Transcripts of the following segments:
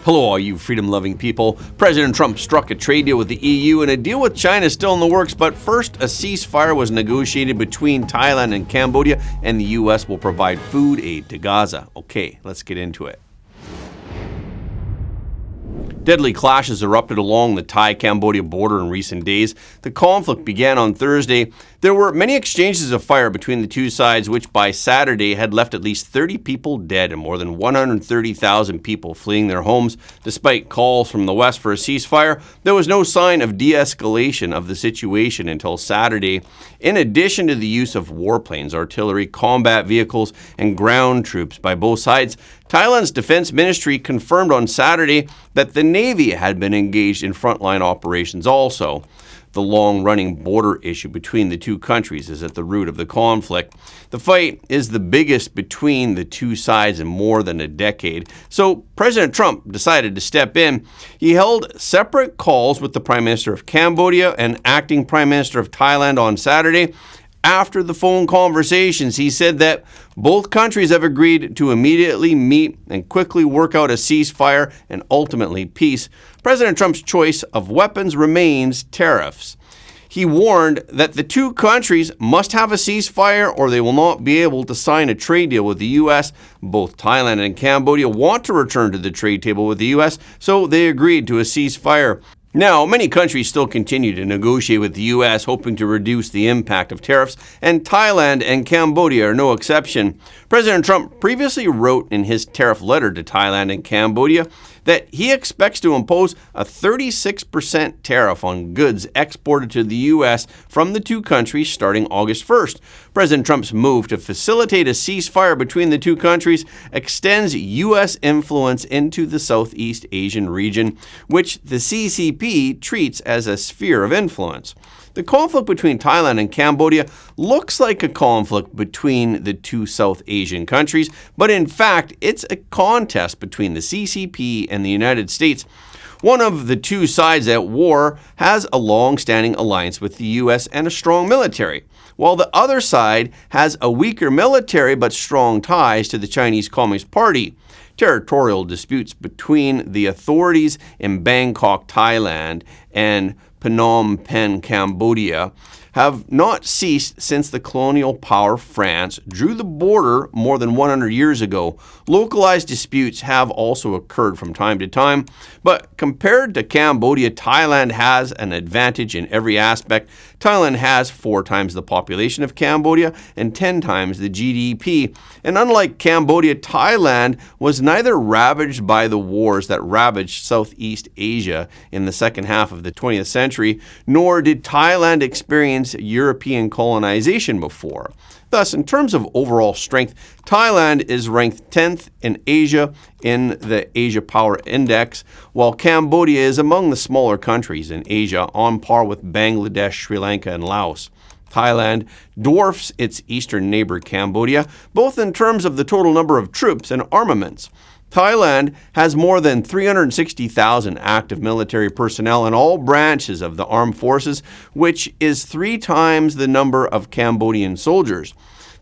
Hello, all you freedom-loving people. President Trump struck a trade deal with the EU, and a deal with China is still in the works. But first, a ceasefire was negotiated between Thailand and Cambodia, and the U.S. will provide food aid to Gaza. Okay, let's get into it. Deadly clashes erupted along the Thai-Cambodia border in recent days. The conflict began on Thursday. There were many exchanges of fire between the two sides, which by Saturday had left at least 30 people dead and more than 130,000 people fleeing their homes. Despite calls from the West for a ceasefire, there was no sign of de-escalation of the situation until Saturday. In addition to the use of warplanes, artillery, combat vehicles, and ground troops by both sides, Thailand's defense ministry confirmed on Saturday that the Navy had been engaged in frontline operations also. The long-running border issue between the two countries is at the root of the conflict. The fight is the biggest between the two sides in more than a decade. So President Trump decided to step in. He held separate calls with the Prime Minister of Cambodia and Acting Prime Minister of Thailand on Saturday. After the phone conversations, he said that both countries have agreed to immediately meet and quickly work out a ceasefire and ultimately peace. President Trump's choice of weapons remains tariffs. He warned that the two countries must have a ceasefire or they will not be able to sign a trade deal with the U.S. Both Thailand and Cambodia want to return to the trade table with the U.S., so they agreed to a ceasefire. Now, many countries still continue to negotiate with the U.S., hoping to reduce the impact of tariffs, and Thailand and Cambodia are no exception. President Trump previously wrote in his tariff letter to Thailand and Cambodia that he expects to impose a 36% tariff on goods exported to the U.S. from the two countries starting August 1st. President Trump's move to facilitate a ceasefire between the two countries extends U.S. influence into the Southeast Asian region, which the CCP treats as a sphere of influence. The conflict between Thailand and Cambodia looks like a conflict between the two South Asian countries, but in fact, it's a contest between the CCP and the United States. One of the two sides at war has a long-standing alliance with the U.S. and a strong military, while the other side has a weaker military but strong ties to the Chinese Communist Party. Territorial disputes between the authorities in Bangkok, Thailand, and Phnom Penh, Cambodia, have not ceased since the colonial power France drew the border more than 100 years ago. Localized disputes have also occurred from time to time, but compared to Cambodia, Thailand has an advantage in every aspect. Thailand has 4 times the population of Cambodia and 10 times the GDP. And unlike Cambodia, Thailand was neither ravaged by the wars that ravaged Southeast Asia in the second half of the 20th century, nor did Thailand experience European colonization before. Thus, in terms of overall strength, Thailand is ranked 10th in Asia in the Asia Power Index, while Cambodia is among the smaller countries in Asia, on par with Bangladesh, Sri Lanka, and Laos. Thailand dwarfs its eastern neighbor Cambodia, both in terms of the total number of troops and armaments. Thailand has more than 360,000 active military personnel in all branches of the armed forces, which is 3 times the number of Cambodian soldiers.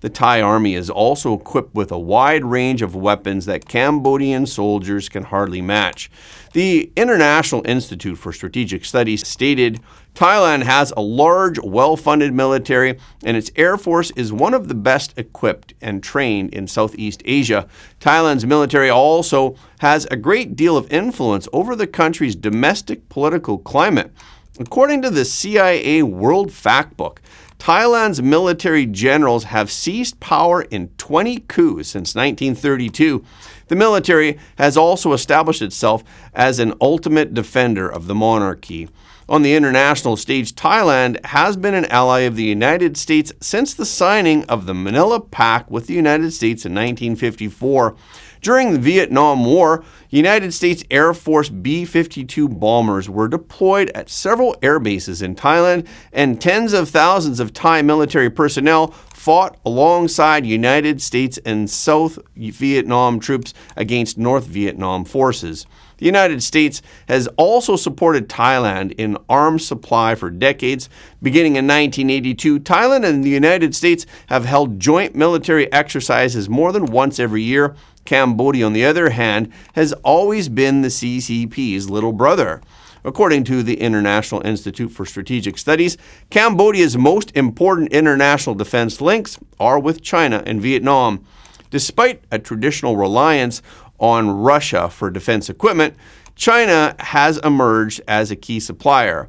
The Thai army is also equipped with a wide range of weapons that Cambodian soldiers can hardly match. The International Institute for Strategic Studies stated, Thailand has a large, well-funded military, and its air force is one of the best equipped and trained in Southeast Asia. Thailand's military also has a great deal of influence over the country's domestic political climate. According to the CIA World Factbook, Thailand's military generals have seized power in 20 coups since 1932. The military has also established itself as an ultimate defender of the monarchy. On the international stage, Thailand has been an ally of the United States since the signing of the Manila Pact with the United States in 1954. During the Vietnam War, United States Air Force B-52 bombers were deployed at several air bases in Thailand, and tens of thousands of Thai military personnel fought alongside United States and South Vietnam troops against North Vietnam forces. The United States has also supported Thailand in arms supply for decades. Beginning in 1982, Thailand and the United States have held joint military exercises more than once every year. Cambodia, on the other hand, has always been the CCP's little brother. According to the International Institute for Strategic Studies, Cambodia's most important international defense links are with China and Vietnam. Despite a traditional reliance on Russia for defense equipment, China has emerged as a key supplier.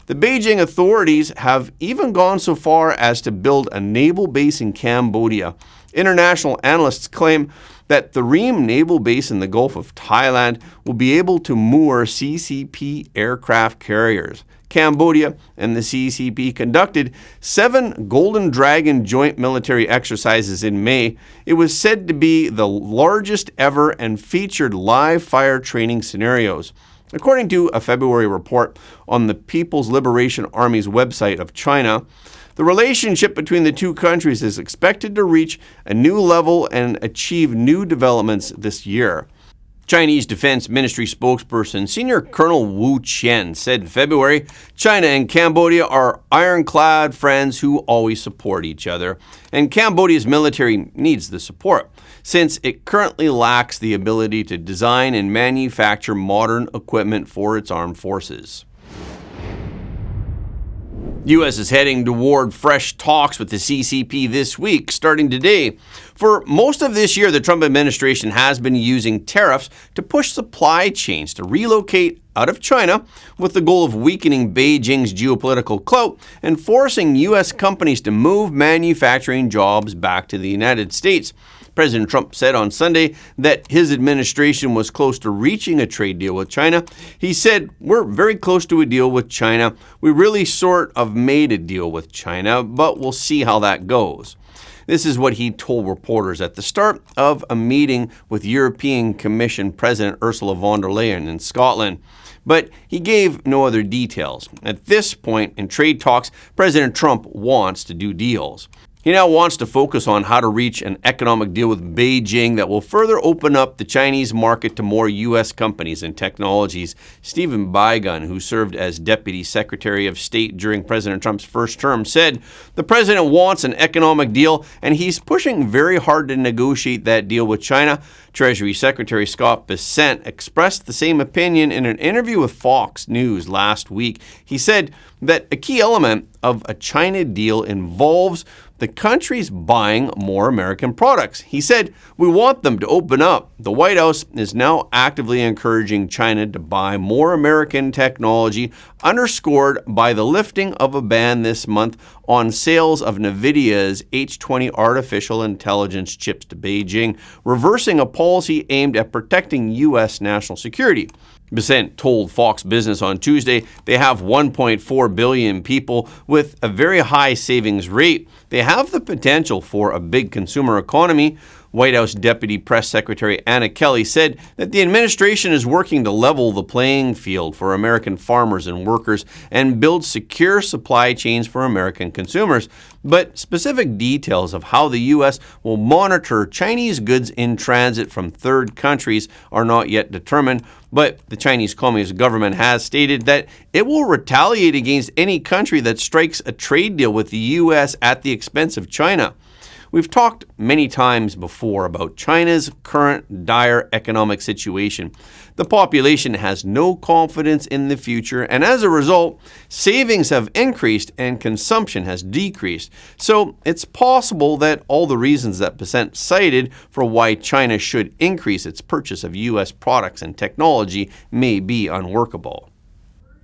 The Beijing authorities have even gone so far as to build a naval base in Cambodia. International analysts claim that the Ream Naval Base in the Gulf of Thailand will be able to moor CCP aircraft carriers. Cambodia and the CCP conducted 7 Golden Dragon joint military exercises in May. It was said to be the largest ever and featured live fire training scenarios. According to a February report on the People's Liberation Army's website of China, the relationship between the two countries is expected to reach a new level and achieve new developments this year. Chinese Defense Ministry spokesperson Senior Colonel Wu Qian said in February, China and Cambodia are ironclad friends who always support each other, and Cambodia's military needs the support, since it currently lacks the ability to design and manufacture modern equipment for its armed forces. The U.S. is heading toward fresh talks with the CCP this week, starting today. For most of this year, the Trump administration has been using tariffs to push supply chains to relocate out of China, with the goal of weakening Beijing's geopolitical clout and forcing U.S. companies to move manufacturing jobs back to the United States. President Trump said on Sunday that his administration was close to reaching a trade deal with China. He said, "We're very close to a deal with China. We really sort of made a deal with China, but we'll see how that goes." This is what he told reporters at the start of a meeting with European Commission President Ursula von der Leyen in Scotland. But he gave no other details. At this point in trade talks, President Trump wants to do deals. He now wants to focus on how to reach an economic deal with Beijing that will further open up the Chinese market to more U.S. companies and technologies. Stephen Biegun, who served as Deputy Secretary of State during President Trump's first term, said the president wants an economic deal and he's pushing very hard to negotiate that deal with China. Treasury Secretary Scott Bessent expressed the same opinion in an interview with Fox News last week. He said that a key element of a China deal involves the country's buying more American products. He said, "We want them to open up." The White House is now actively encouraging China to buy more American technology, underscored by the lifting of a ban this month on sales of NVIDIA's H20 artificial intelligence chips to Beijing, reversing a policy aimed at protecting U.S. national security. Bessent told Fox Business on Tuesday they have 1.4 billion people with a very high savings rate. They have the potential for a big consumer economy. White House Deputy Press Secretary Anna Kelly said that the administration is working to level the playing field for American farmers and workers and build secure supply chains for American consumers. But specific details of how the U.S. will monitor Chinese goods in transit from third countries are not yet determined. But the Chinese Communist government has stated that it will retaliate against any country that strikes a trade deal with the U.S. at the expense of China. We've talked many times before about China's current dire economic situation. The population has no confidence in the future, and as a result, savings have increased and consumption has decreased. So it's possible that all the reasons that Bessent cited for why China should increase its purchase of U.S. products and technology may be unworkable.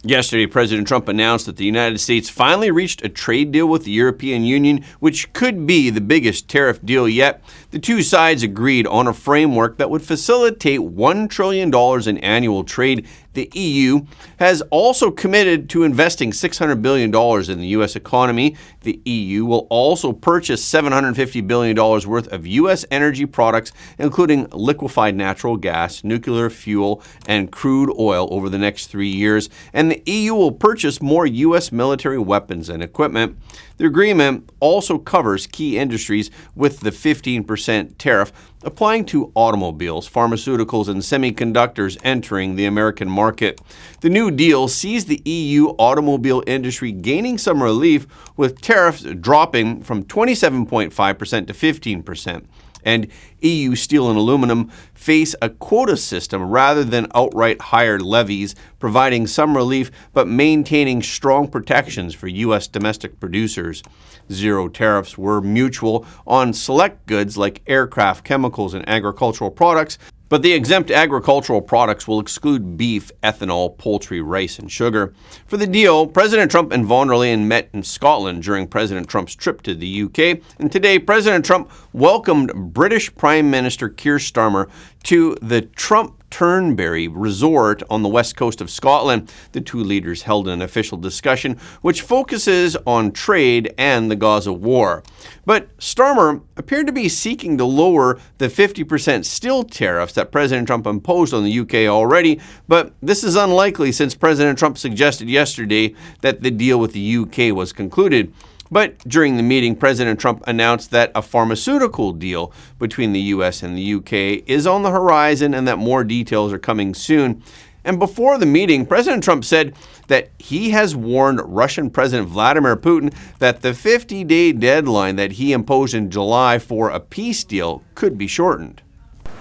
Yesterday, President Trump announced that the United States finally reached a trade deal with the European Union, which could be the biggest tariff deal yet. The two sides agreed on a framework that would facilitate $1 trillion in annual trade. The EU has also committed to investing $600 billion in the U.S. economy. The EU will also purchase $750 billion worth of U.S. energy products, including liquefied natural gas, nuclear fuel, and crude oil over the next 3 years. And the EU will purchase more U.S. military weapons and equipment. The agreement also covers key industries with the 15% tariff applying to automobiles, pharmaceuticals, and semiconductors entering the American market. The new deal sees the EU automobile industry gaining some relief, with tariffs dropping from 27.5% to 15%. And EU steel and aluminum face a quota system rather than outright higher levies, providing some relief but maintaining strong protections for U.S. domestic producers. Zero tariffs were mutual on select goods like aircraft, chemicals, and agricultural products, but the exempt agricultural products will exclude beef, ethanol, poultry, rice, and sugar. For the deal, President Trump and von der Leyen met in Scotland during President Trump's trip to the UK, and today President Trump welcomed British Prime Minister Keir Starmer to the Trump Turnberry Resort on the west coast of Scotland. The two leaders held an official discussion which focuses on trade and the Gaza war. But Starmer appeared to be seeking to lower the 50% steel tariffs that President Trump imposed on the UK already, but this is unlikely since President Trump suggested yesterday that the deal with the UK was concluded. But during the meeting, President Trump announced that a pharmaceutical deal between the U.S. and the U.K. is on the horizon and that more details are coming soon. And before the meeting, President Trump said that he has warned Russian President Vladimir Putin that the 50-day deadline that he imposed in July for a peace deal could be shortened.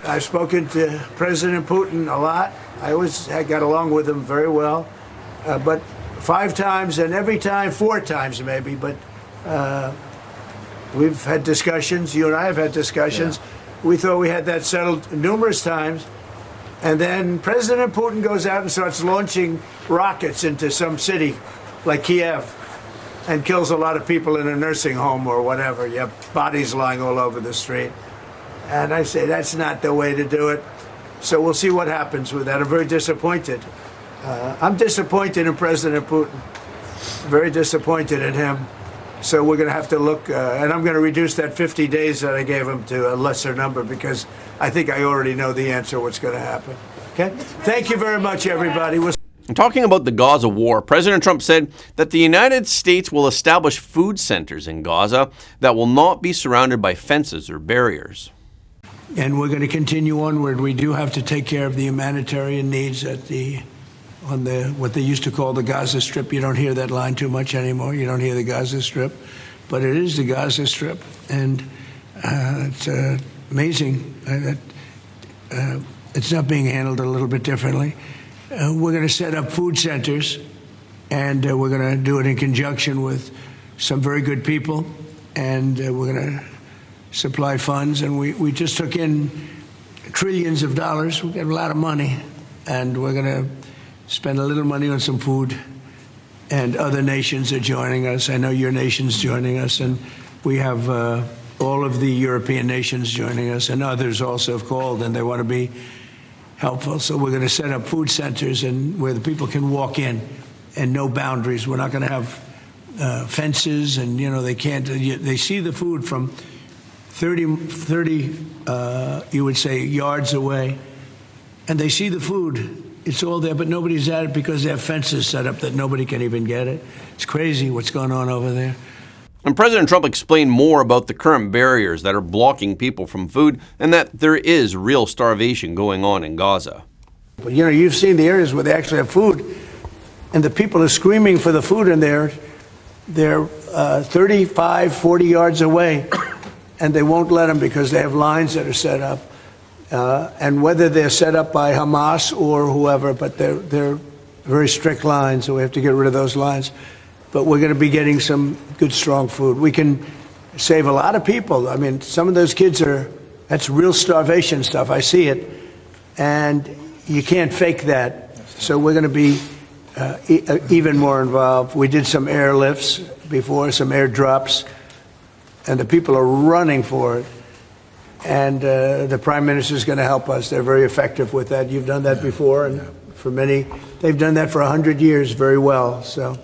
I've spoken to President Putin a lot. I got along with him very well, but 5 times, and every time 4 times maybe, but we've had discussions. You and I have had discussions. Yeah. We thought we had that settled numerous times. And then President Putin goes out and starts launching rockets into some city like Kiev and kills a lot of people in a nursing home or whatever. You have bodies lying all over the street. And I say, that's not the way to do it. So we'll see what happens with that. I'm very disappointed. I'm disappointed in President Putin. Very disappointed in him. So we're going to have to look, and I'm going to reduce that 50 days that I gave him to a lesser number because I think I already know the answer what's going to happen. Okay? Thank you very much, everybody. Talking about the Gaza war, President Trump said that the United States will establish food centers in Gaza that will not be surrounded by fences or barriers. And we're going to continue onward. We do have to take care of the humanitarian needs on what they used to call the Gaza Strip. You don't hear that line too much anymore. You don't hear the Gaza Strip, but it is the Gaza Strip, and it's amazing that it's not being handled a little bit differently. We're going to set up food centers, and we're going to do it in conjunction with some very good people, and we're going to supply funds. And we just took in trillions of dollars. We got a lot of money, and we're going to spend a little money on some food, and other nations are joining us. I know your nation's joining us, and we have all of the European nations joining us, and others also have called, and they want to be helpful. So we're going to set up food centers and where the people can walk in and no boundaries. We're not going to have fences, and they can't. They see the food from 30 you would say yards away, and they see the food. It's all there, but nobody's at it because they have fences set up that nobody can even get it. It's crazy what's going on over there. And President Trump explained more about the current barriers that are blocking people from food and that there is real starvation going on in Gaza. But you've seen the areas where they actually have food, and the people are screaming for the food in there. They're 35, 40 yards away, and they won't let them because they have lines that are set up. And whether they're set up by Hamas or whoever, but they're very strict lines, so we have to get rid of those lines. But we're going to be getting some good, strong food. We can save a lot of people. I mean, some of those kids that's real starvation stuff. I see it. And you can't fake that. So we're going to be even more involved. We did some airlifts before, some airdrops, and the people are running for it. And the Prime Minister is going to help us. They're very effective with that. You've done that before, and for many. They've done that for 100 years very well. So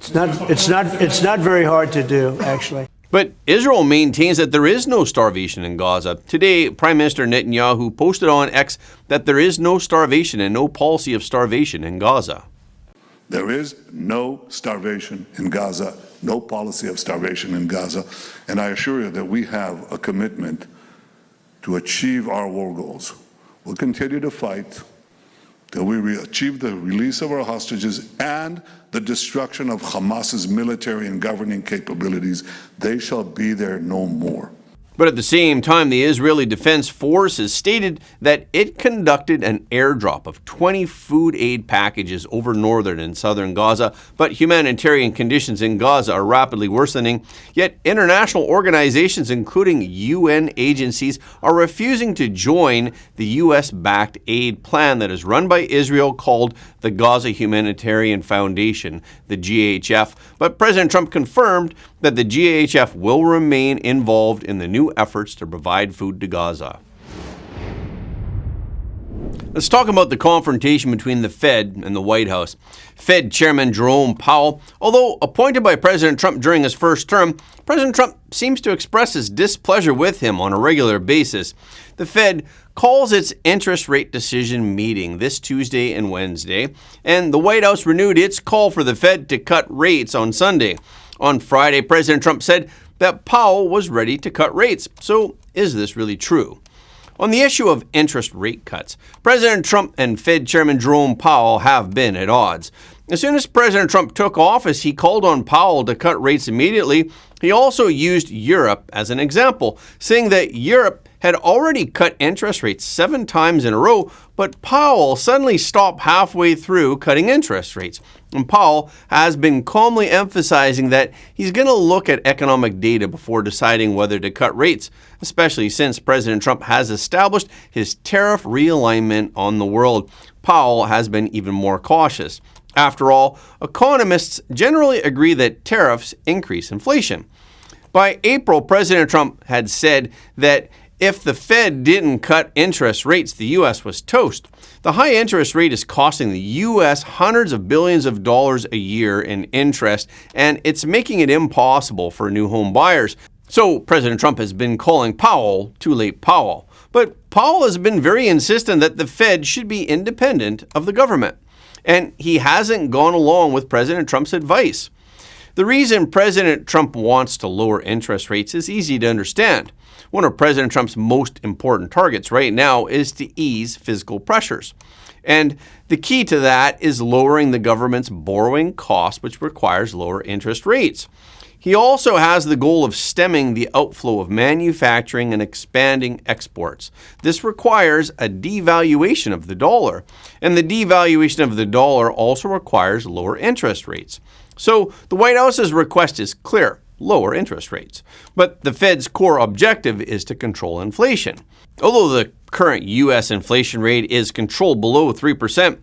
it's not very hard to do, actually. But Israel maintains that there is no starvation in Gaza. Today, Prime Minister Netanyahu posted on X that there is no starvation and no policy of starvation in Gaza. There is no starvation in Gaza, no policy of starvation in Gaza, and I assure you that we have a commitment to achieve our war goals. We'll continue to fight till we achieve the release of our hostages and the destruction of Hamas's military and governing capabilities. They shall be there no more. But at the same time, the Israeli Defense Forces stated that it conducted an airdrop of 20 food aid packages over northern and southern Gaza, but humanitarian conditions in Gaza are rapidly worsening. Yet international organizations, including UN agencies, are refusing to join the US-backed aid plan that is run by Israel called the Gaza Humanitarian Foundation, the GHF. But President Trump confirmed that the GHF will remain involved in the new efforts to provide food to Gaza. Let's talk about the confrontation between the Fed and the White House. Fed Chairman Jerome Powell, although appointed by President Trump during his first term, President Trump seems to express his displeasure with him on a regular basis. The Fed calls its interest rate decision meeting this Tuesday and Wednesday, and the White House renewed its call for the Fed to cut rates on Sunday. On Friday, President Trump said that Powell was ready to cut rates. So is this really true? On the issue of interest rate cuts, President Trump and Fed Chairman Jerome Powell have been at odds. As soon as President Trump took office, he called on Powell to cut rates immediately. He also used Europe as an example, saying that Europe had already cut interest rates 7 times in a row, but Powell suddenly stopped halfway through cutting interest rates. And Powell has been calmly emphasizing that he's going to look at economic data before deciding whether to cut rates, especially since President Trump has established his tariff realignment on the world. Powell has been even more cautious. After all, economists generally agree that tariffs increase inflation. By April, President Trump had said that if the Fed didn't cut interest rates, the U.S. was toast. The high interest rate is costing the U.S. hundreds of billions of dollars a year in interest, and it's making it impossible for new home buyers. So President Trump has been calling Powell too late Powell. But Powell has been very insistent that the Fed should be independent of the government. And he hasn't gone along with President Trump's advice. The reason President Trump wants to lower interest rates is easy to understand. One of President Trump's most important targets right now is to ease fiscal pressures. And the key to that is lowering the government's borrowing costs, which requires lower interest rates. He also has the goal of stemming the outflow of manufacturing and expanding exports. This requires a devaluation of the dollar, and the devaluation of the dollar also requires lower interest rates. So the White House's request is clear: lower interest rates. But the Fed's core objective is to control inflation. Although the current U.S. inflation rate is controlled below 3%,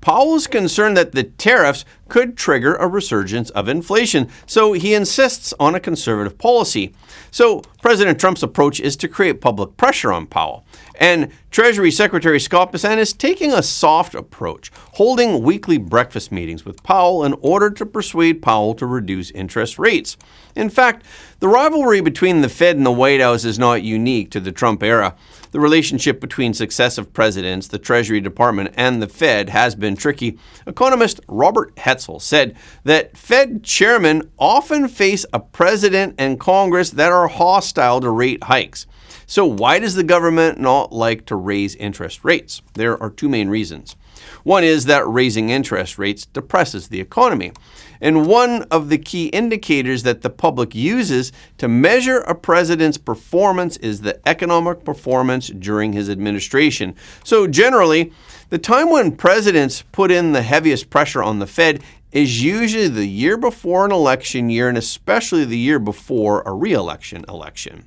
Powell is concerned that the tariffs could trigger a resurgence of inflation, so he insists on a conservative policy. So President Trump's approach is to create public pressure on Powell. And Treasury Secretary Scott Bessent is taking a soft approach, holding weekly breakfast meetings with Powell in order to persuade Powell to reduce interest rates. In fact, the rivalry between the Fed and the White House is not unique to the Trump era. The relationship between successive presidents, the Treasury Department, and the Fed has been tricky. Economist Robert Hetzel said that Fed chairmen often face a president and Congress that are hostile to rate hikes. So why does the government not like to raise interest rates? There are 2 main reasons. One is that raising interest rates depresses the economy. And one of the key indicators that the public uses to measure a president's performance is the economic performance during his administration. So generally, the time when presidents put in the heaviest pressure on the Fed is usually the year before an election year, and especially the year before a re-election election.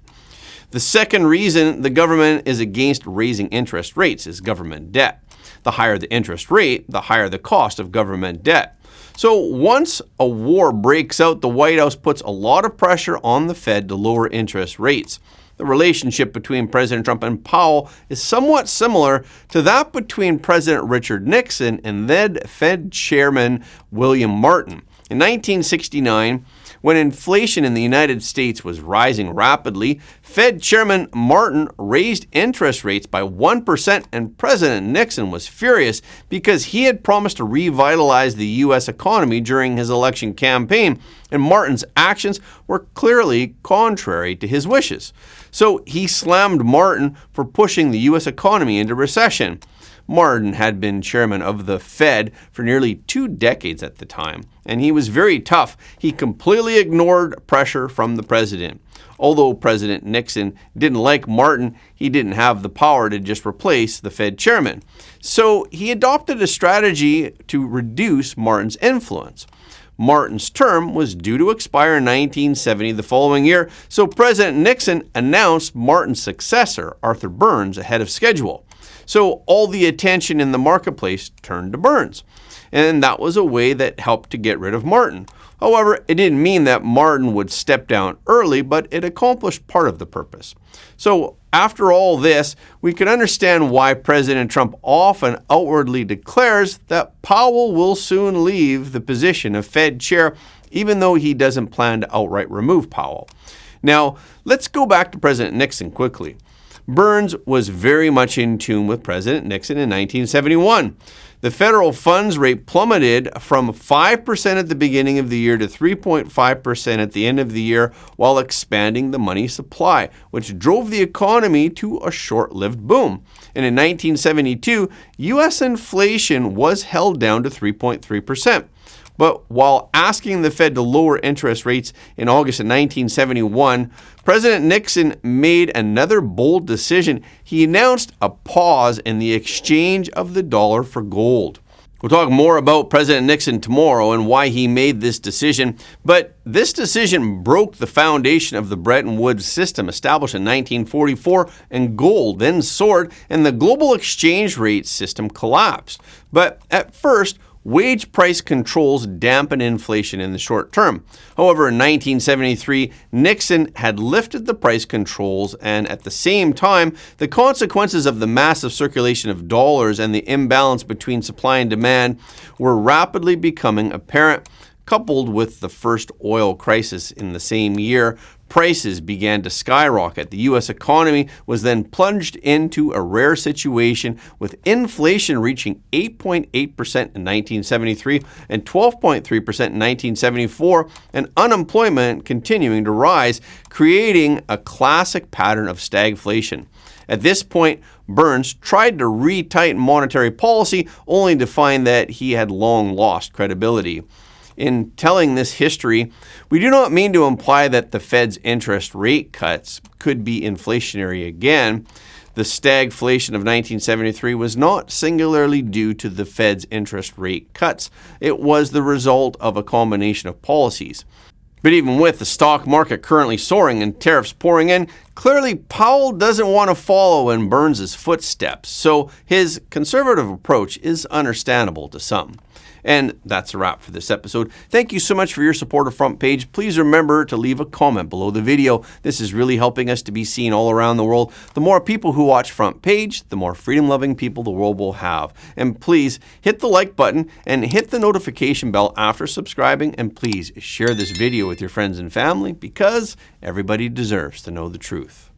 The second reason the government is against raising interest rates is government debt. The higher the interest rate, the higher the cost of government debt. So once a war breaks out, the White House puts a lot of pressure on the Fed to lower interest rates. The relationship between President Trump and Powell is somewhat similar to that between President Richard Nixon and then Fed Chairman William Martin. In 1969, when inflation in the United States was rising rapidly, Fed Chairman Martin raised interest rates by 1%, and President Nixon was furious because he had promised to revitalize the U.S. economy during his election campaign, and Martin's actions were clearly contrary to his wishes. So he slammed Martin for pushing the U.S. economy into recession. Martin had been chairman of the Fed for nearly 2 decades at the time, and he was very tough. He completely ignored pressure from the president. Although President Nixon didn't like Martin, he didn't have the power to just replace the Fed chairman. So he adopted a strategy to reduce Martin's influence. Martin's term was due to expire in 1970 the following year, so President Nixon announced Martin's successor, Arthur Burns, ahead of schedule. So all the attention in the marketplace turned to Burns, and that was a way that helped to get rid of Martin. However, it didn't mean that Martin would step down early, but it accomplished part of the purpose. So after all this, we can understand why President Trump often outwardly declares that Powell will soon leave the position of Fed chair, even though he doesn't plan to outright remove Powell. Now, let's go back to President Nixon quickly. Burns was very much in tune with President Nixon in 1971. The federal funds rate plummeted from 5% at the beginning of the year to 3.5% at the end of the year, while expanding the money supply, which drove the economy to a short-lived boom. And in 1972, U.S. inflation was held down to 3.3%. But while asking the Fed to lower interest rates in August of 1971, President Nixon made another bold decision. He announced a pause in the exchange of the dollar for gold. We'll talk more about President Nixon tomorrow and why he made this decision, but this decision broke the foundation of the Bretton Woods system established in 1944, and gold then soared and the global exchange rate system collapsed. But at first, wage price controls dampened inflation in the short term. However, in 1973, Nixon had lifted the price controls, and at the same time, the consequences of the massive circulation of dollars and the imbalance between supply and demand were rapidly becoming apparent. Coupled with the first oil crisis in the same year, prices began to skyrocket. The U.S. economy was then plunged into a rare situation, with inflation reaching 8.8% in 1973 and 12.3% in 1974, and unemployment continuing to rise, creating a classic pattern of stagflation. At this point, Burns tried to retighten monetary policy, only to find that he had long lost credibility. In telling this history, we do not mean to imply that the Fed's interest rate cuts could be inflationary again. The stagflation of 1973 was not singularly due to the Fed's interest rate cuts. It was the result of a combination of policies. But even with the stock market currently soaring and tariffs pouring in, clearly Powell doesn't want to follow in Burns' footsteps, so his conservative approach is understandable to some. And that's a wrap for this episode. Thank you so much for your support of Front Page. Please remember to leave a comment below the video. This is really helping us to be seen all around the world. The more people who watch Front Page, the more freedom-loving people the world will have. And please hit the like button and hit the notification bell after subscribing. And please share this video with your friends and family, because everybody deserves to know the truth.